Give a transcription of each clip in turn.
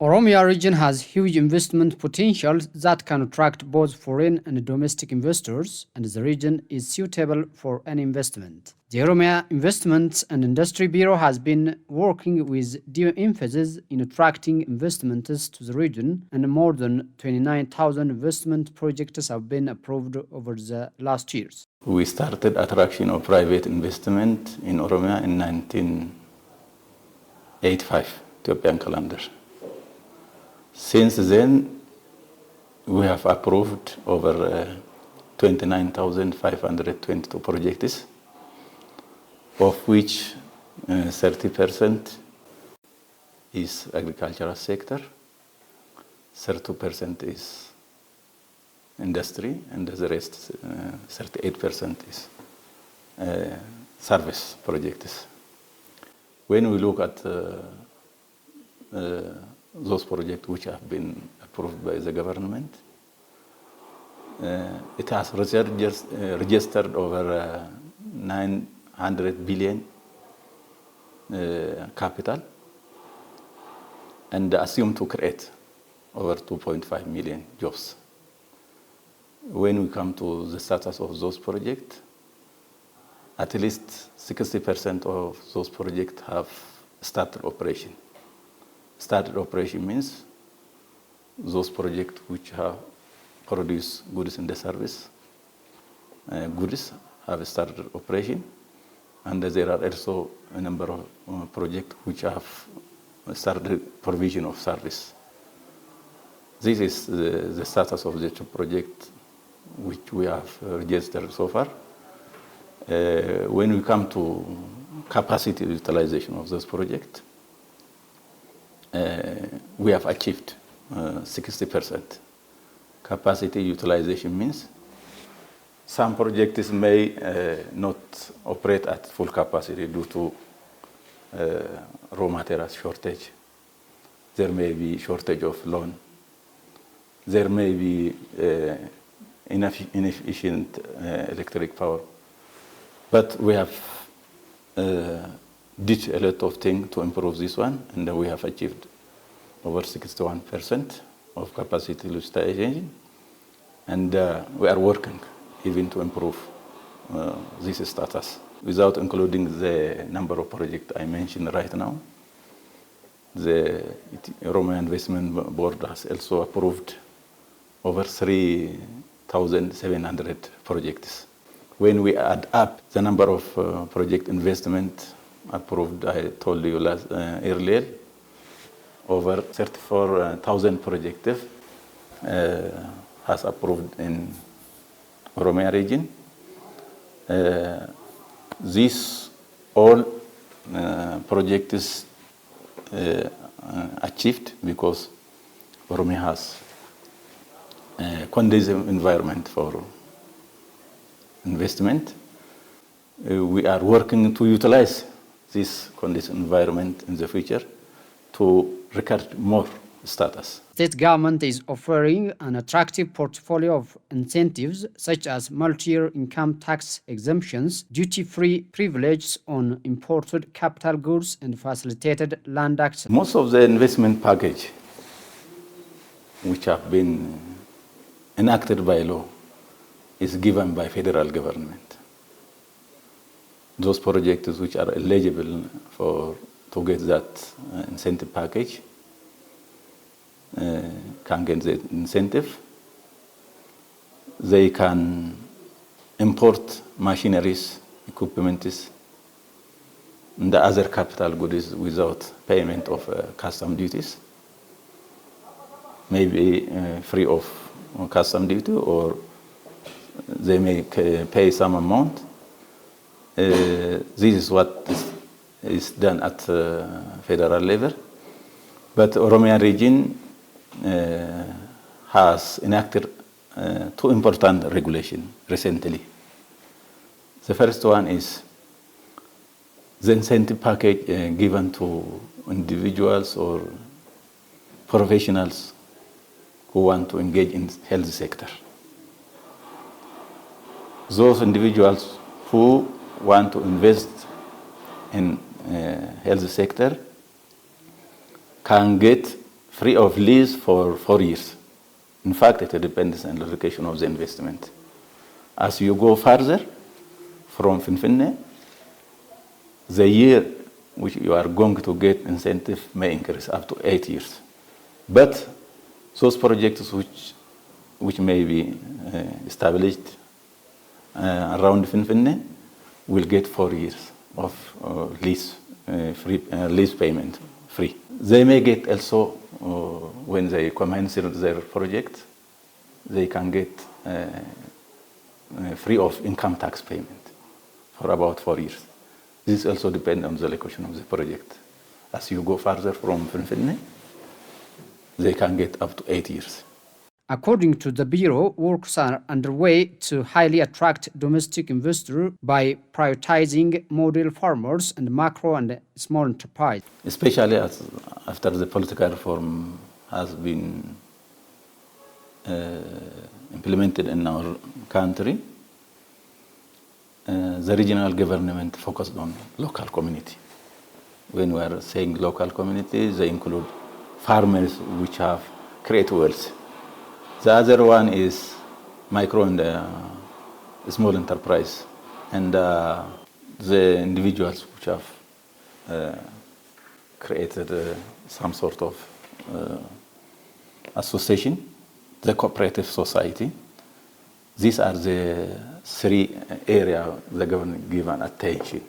Oromia region has huge investment potential that can attract both foreign and domestic investors, and the region is suitable for any investment. The Oromia Investment and Industry Bureau has been working with due emphasis in attracting investments to the region, and more than 29,000 investment projects have been approved over the last years. We started attraction of private investment in Oromia in 1985, Ethiopian calendar. Since then, we have approved over 29,522 projects, of which 30% is agricultural sector, 32% is industry, and the rest, 38% is service projects. When we look at those projects which have been approved by the government, it has registered over 900 billion capital and assumed to create over 2.5 million jobs. When we come to the status of those projects, at least 60% of those projects have started operation. Started operation means those projects which have produced goods in the service, goods have started operation, and there are also a number of projects which have started provision of service. This is the status of the project which we have registered so far. When we come to capacity utilization of this project, we have achieved 60%. Capacity utilization means some projects may not operate at full capacity due to raw materials shortage. There may be shortage of loan. There may be inefficient electric power. But we have did a lot of things to improve this one, and we have achieved over 61% of capacity utilization, and we are working even to improve this status. Without including the number of projects I mentioned right now, the Oromia Investment Board has also approved over 3,700 projects. When we add up the number of project investment approved, I told you earlier, over 34,000 projects has approved in Oromia region. These all projects achieved because Oromia has a conducive environment for investment. We are working to utilize this conducive environment in the future to record more status. State government is offering an attractive portfolio of incentives such as multi-year income tax exemptions, duty-free privileges on imported capital goods, and facilitated land access. Most of the investment package which have been enacted by law is given by federal government. Those projects which are eligible to get that incentive package can get the incentive. They can import machineries, equipments, and the other capital goods without payment of custom duties, maybe free of custom duty, or they may pay some amount. This is what is done at federal level. But Oromia region has enacted two important regulations recently. The first one is the incentive package given to individuals or professionals who want to engage in health sector. Those individuals who want to invest in health sector can get free of lease for 4 years. In fact, it depends on the location of the investment. As you go further from Finfinne, the year which you are going to get incentive may increase up to 8 years. But those projects which may be established around Finfinne will get 4 years of lease payment free. They may get also, when they commence their project, they can get free of income tax payment for about 4 years. This also depends on the location of the project. As you go further from Finfinne, they can get up to 8 years. According to the Bureau, works are underway to highly attract domestic investors by prioritizing model farmers and macro and small enterprise. Especially after the political reform has been implemented in our country, the regional government focused on local community. When we are saying local community, they include farmers which have created wealth. The other one is micro and small enterprise, and the individuals which have created some sort of association, the cooperative society. These are the 3 areas the government given attention.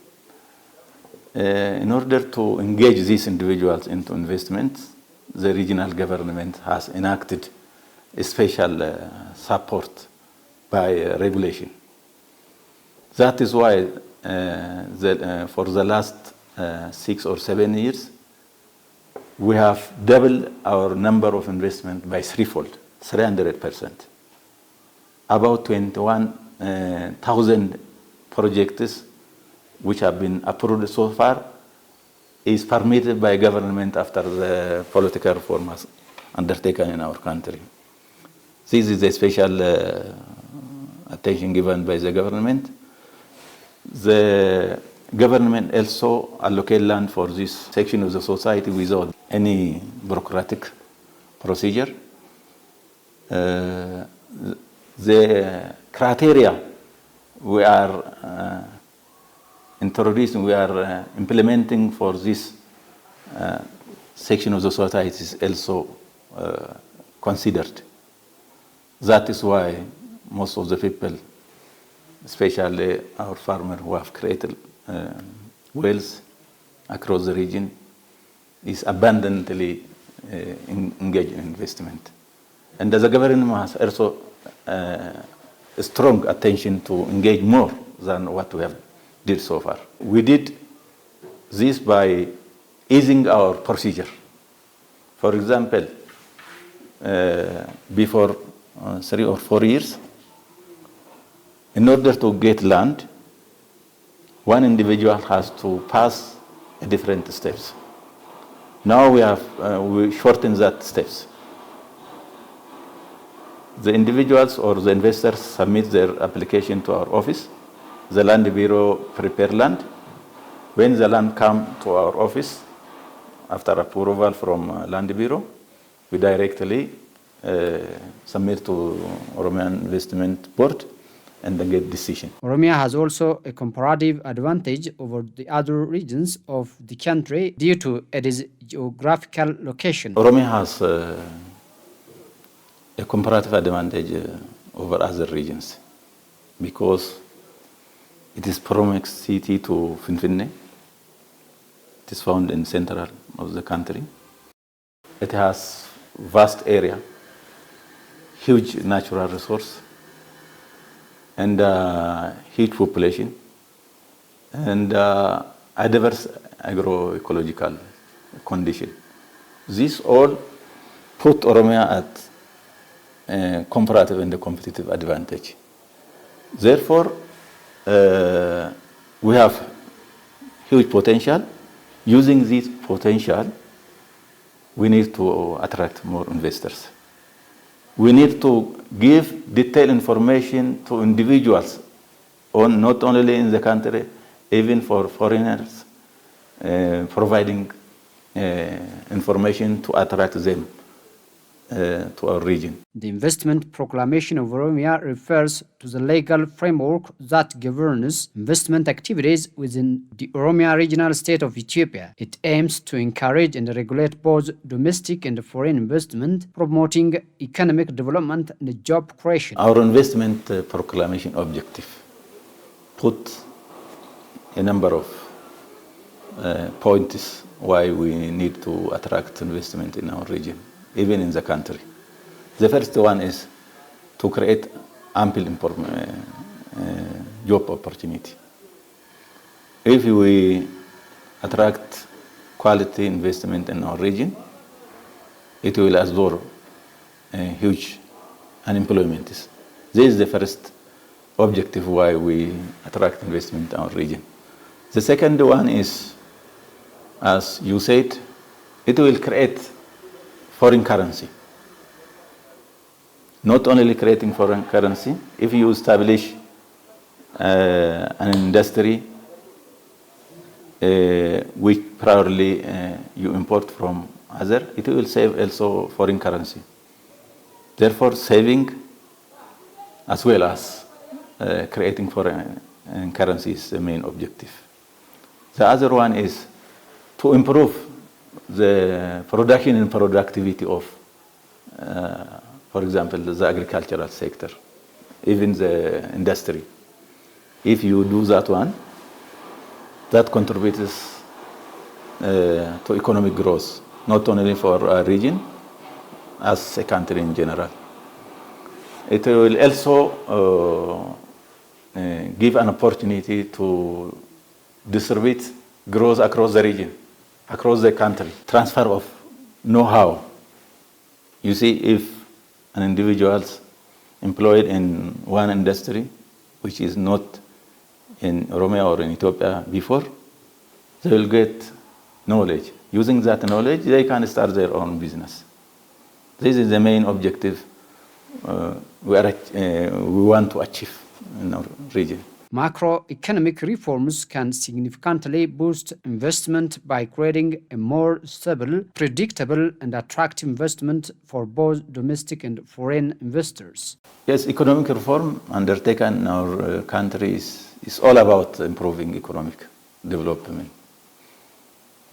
In order to engage these individuals into investments, the regional government has enacted a special support by regulation. That is why for the last 6 or 7 years, we have doubled our number of investment by 300%. About 21,000 projects which have been approved so far is permitted by government after the political reform has undertaken in our country. This is a special attention given by the government. The government also allocate land for this section of the society without any bureaucratic procedure. The criteria we are introducing, we are implementing for this section of the society is also considered. That is why most of the people, especially our farmers who have created wealth across the region, is abundantly engaged in investment. And the government has also a strong attention to engage more than what we have did so far. We did this by easing our procedure. For example, before 3 or 4 years, in order to get land, one individual has to pass different steps. Now we shorten that steps. The individuals or the investors submit their application to our office. The Land Bureau prepare land. When the land comes to our office, after approval from Land Bureau, we directly submit to Oromia Investment Board and then get decision. Oromia has also a comparative advantage over the other regions of the country due to its geographical location. Oromia has a comparative advantage over other regions because it is proximity to Finfinne. It is found in central of the country. It has vast area, huge natural resource, and huge population, and a diverse agroecological condition. This all put Oromia at comparative and competitive advantage. Therefore, we have huge potential. Using this potential, we need to attract more investors. We need to give detailed information to individuals, not only in the country, even for foreigners, providing information to attract them to our region. The investment proclamation of Oromia refers to the legal framework that governs investment activities within the Oromia regional state of Ethiopia. It aims to encourage and regulate both domestic and foreign investment, promoting economic development and job creation. Our investment proclamation objective put a number of points why we need to attract investment in our region, even in the country. The first one is to create ample job opportunity. If we attract quality investment in our region, it will absorb huge unemployment. This is the first objective why we attract investment in our region. The second one is, as you said, it will create foreign currency. Not only creating foreign currency, if you establish an industry which probably you import from other, it will save also foreign currency. Therefore, saving as well as creating foreign currency is the main objective. The other one is to improve the production and productivity of for example, the agricultural sector, even the industry. If you do that one, that contributes to economic growth, not only for a region, as a country in general. It will also give an opportunity to distribute growth across the region, across the country, transfer of know-how. You see, if an individual employed in one industry, which is not in Oromia or in Ethiopia before, they will get knowledge. Using that knowledge, they can start their own business. This is the main objective we want to achieve in our region. Macroeconomic reforms can significantly boost investment by creating a more stable, predictable, and attractive investment for both domestic and foreign investors. Yes, economic reform undertaken in our country is all about improving economic development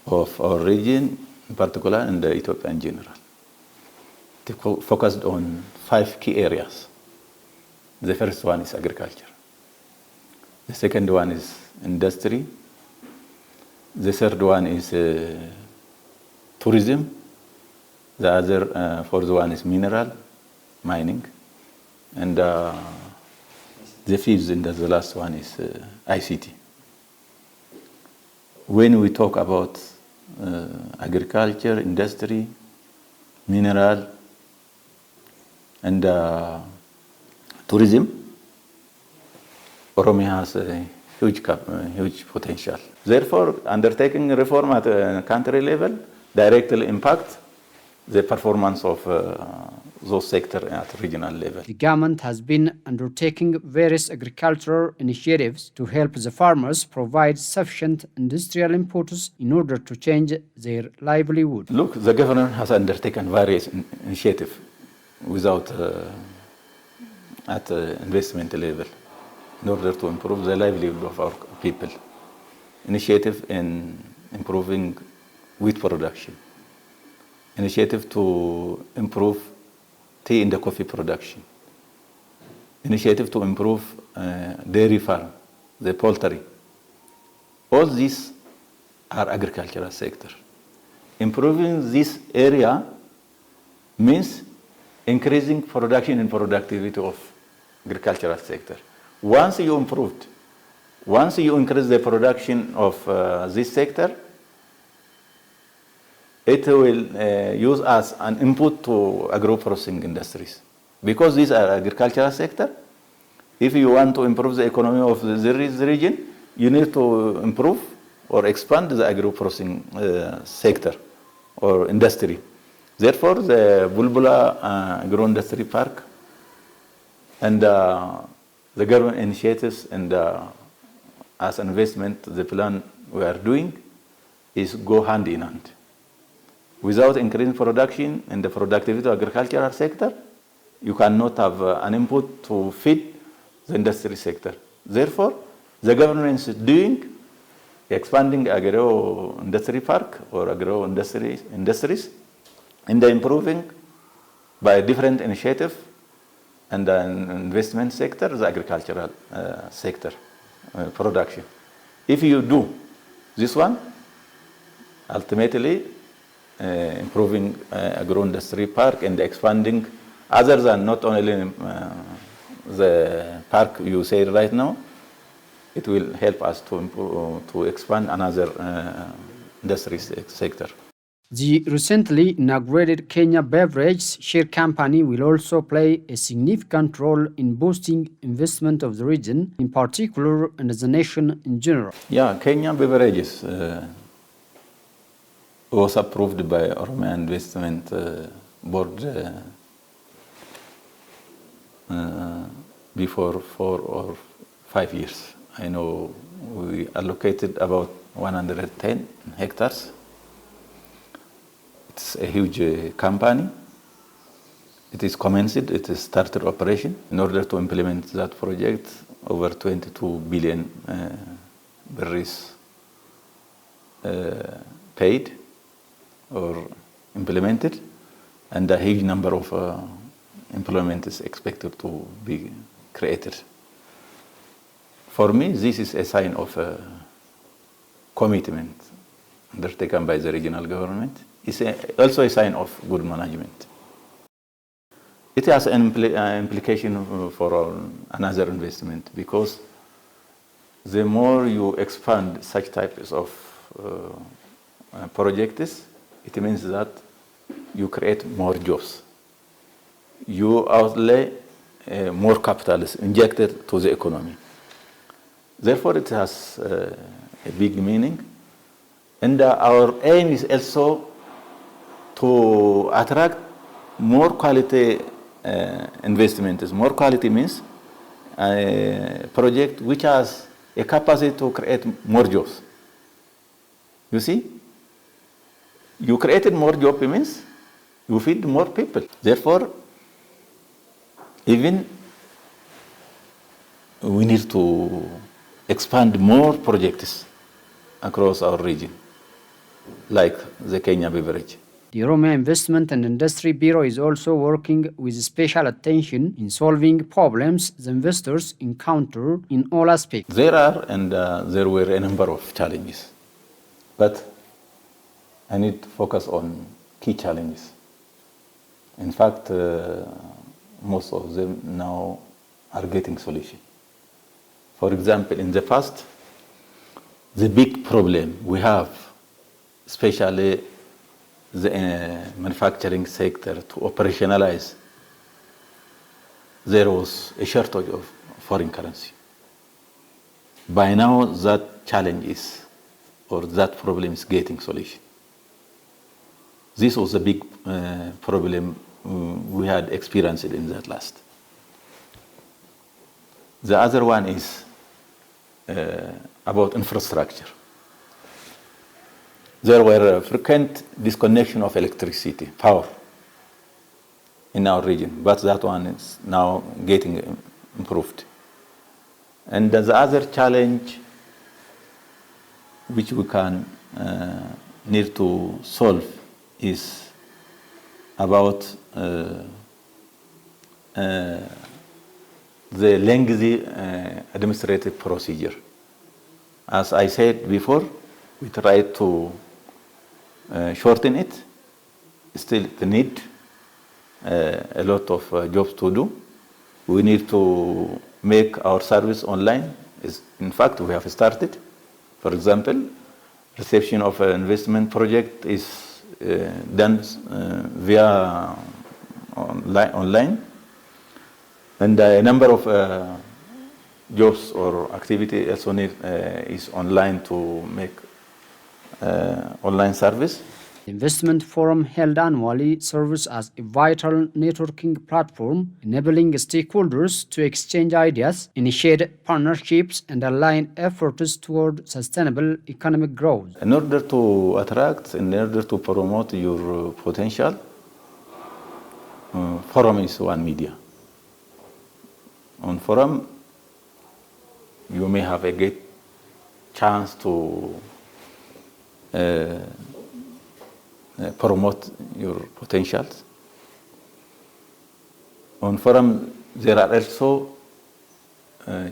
of our region in particular and Ethiopia in general. They focused on 5 key areas. The first one is agriculture. The second one is industry. The third one is tourism. The other fourth one is mineral, mining. And the fifth and the last one is ICT. When we talk about agriculture, industry, mineral, and tourism, Oromia has a huge potential. Therefore, undertaking reform at a country level directly impacts the performance of those sectors at regional level. The government has been undertaking various agricultural initiatives to help the farmers provide sufficient industrial inputs in order to change their livelihood. Look, the government has undertaken various initiatives without at investment level in order to improve the livelihood of our people. Initiative in improving wheat production. Initiative to improve tea and coffee production. Initiative to improve dairy farm, the poultry. All these are agricultural sector. Improving this area means increasing production and productivity of agricultural sector. Once you increase the production of this sector, it will use as an input to agro-processing industries. Because these are agricultural sector, if you want to improve the economy of this region, you need to improve or expand the agro-processing sector or industry. Therefore, the Bulbula Agro-Industry Park and the government initiatives and as an investment, the plan we are doing is go hand in hand. Without increasing production and the productivity of agricultural sector, you cannot have an input to feed the industry sector. Therefore, the government is doing expanding agro-industry park or agro-industries and improving by different initiative and the investment sector, the agricultural sector production. If you do this one, ultimately improving agro-industry park and expanding other than not only the park you say right now, it will help us to expand another industry sector. The recently inaugurated Kenya Beverage Share Company will also play a significant role in boosting investment of the region, in particular, and as a nation in general. Yeah, Kenya Beverages was approved by Oromia Investment Board before 4 or 5 years. I know we allocated about 110 hectares. It's a huge company. It is commenced, it is started operation. In order to implement that project, over 22 billion berries paid or implemented, and a huge number of employment is expected to be created. For me, this is a sign of commitment undertaken by the regional government. It's also a sign of good management. It has an implication for another investment, because the more you expand such types of projects, it means that you create more jobs. You outlay more capital is injected to the economy. Therefore, it has a big meaning. And our aim is also to attract more quality investments. More quality means a project which has a capacity to create more jobs. You see? You created more jobs means you feed more people. Therefore, even we need to expand more projects across our region, like the Kenya Beverage. The Oromia Investment and Industry Bureau is also working with special attention in solving problems the investors encounter in all aspects. There are and there were a number of challenges, but I need to focus on key challenges. In fact, most of them now are getting solution. For example, in the past, the big problem we have, especially the manufacturing sector, to operationalize, there was a shortage of foreign currency. By now, that challenge is, or that problem is getting solution. This was a big problem we had experienced in that last. The other one is about infrastructure. There were frequent disconnection of electricity, power, in our region, but that one is now getting improved. And the other challenge which we can need to solve is about the lengthy administrative procedure. As I said before, we try to shorten it. Still, we need a lot of jobs to do. We need to make our service online. In fact, we have started. For example, reception of an investment project is done via online. And a number of jobs or activity also is online to make online service. The investment forum held annually serves as a vital networking platform, enabling stakeholders to exchange ideas, initiate partnerships, and align efforts toward sustainable economic growth. In order to attract, in order to promote your potential, forum is one media. On forum, you may have a great chance to promote your potentials. On forum, there are also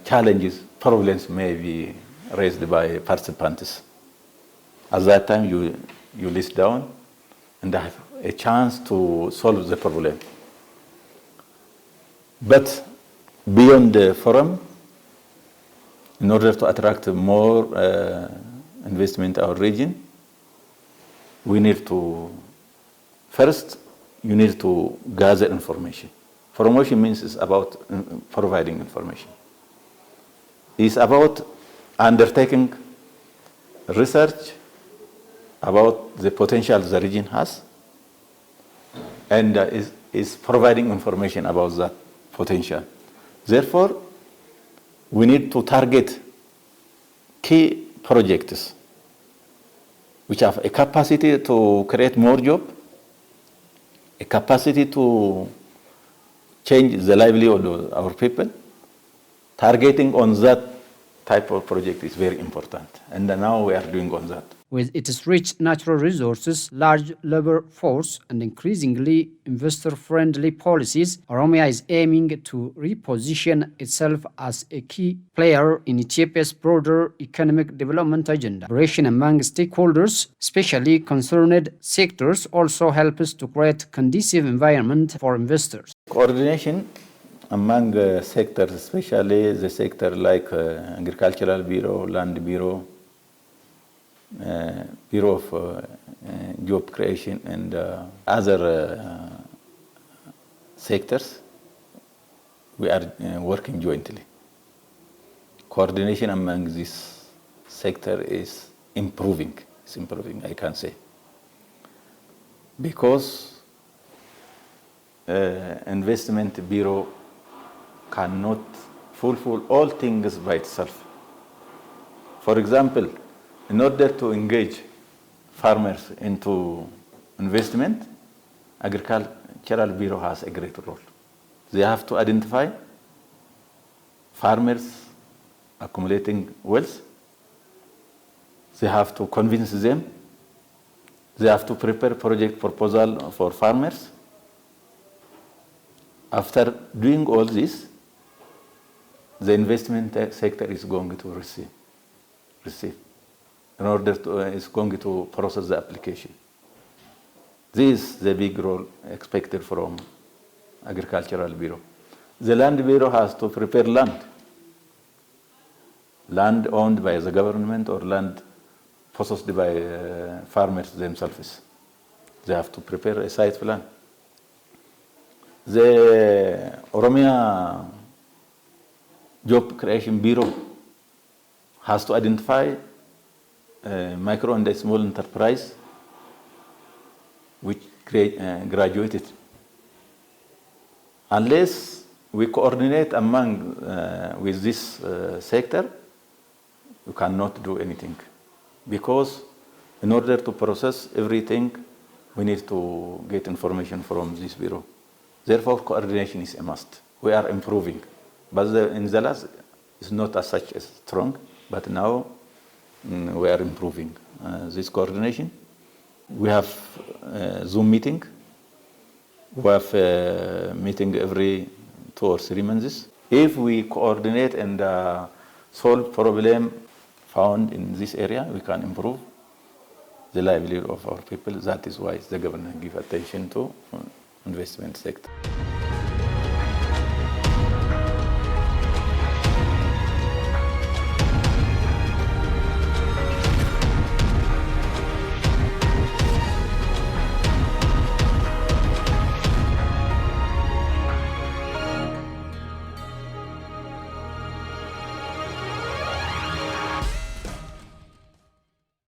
challenges, problems may be raised by participants. At that time, you list down and have a chance to solve the problem. But beyond the forum, in order to attract more investment in our region, we need to, first, you need to gather information. Promotion means it's about providing information. It's about undertaking research about the potential the region has, and is providing information about that potential. Therefore, we need to target key projects which have a capacity to create more jobs, a capacity to change the livelihood of our people. Targeting on that type of project is very important, and now we are doing on that. With its rich natural resources, large labor force, and increasingly investor-friendly policies, Oromia is aiming to reposition itself as a key player in Ethiopia's broader economic development agenda. Collaboration among stakeholders, especially concerned sectors, also helps to create conducive environment for investors. Coordination among sectors, especially the sector like Agricultural Bureau, Land Bureau, Bureau of Job Creation, and other sectors, we are working jointly. Coordination among this sector is improving. It's improving, I can say. Because Investment Bureau cannot fulfill all things by itself. For example, in order to engage farmers into investment, Agricultural Bureau has a great role. They have to identify farmers accumulating wealth. They have to convince them. They have to prepare project proposal for farmers. After doing all this, the investment sector is going to receive. In order to, is going to process the application. This is the big role expected from Agricultural Bureau. The Land Bureau has to prepare land owned by the government or land possessed by farmers themselves. They have to prepare a site plan. The Oromia Job Creation Bureau has to identify micro and small enterprise which graduated. Unless we coordinate among with this sector, we cannot do anything. Because in order to process everything, we need to get information from this bureau. Therefore, coordination is a must. We are improving. But in the last, it's not as such as strong, but now we are improving this coordination. We have a Zoom meeting. We have a meeting every 2 or 3 months. If we coordinate and solve problem found in this area, we can improve the livelihood of our people. That is why the government gives attention to investment sector.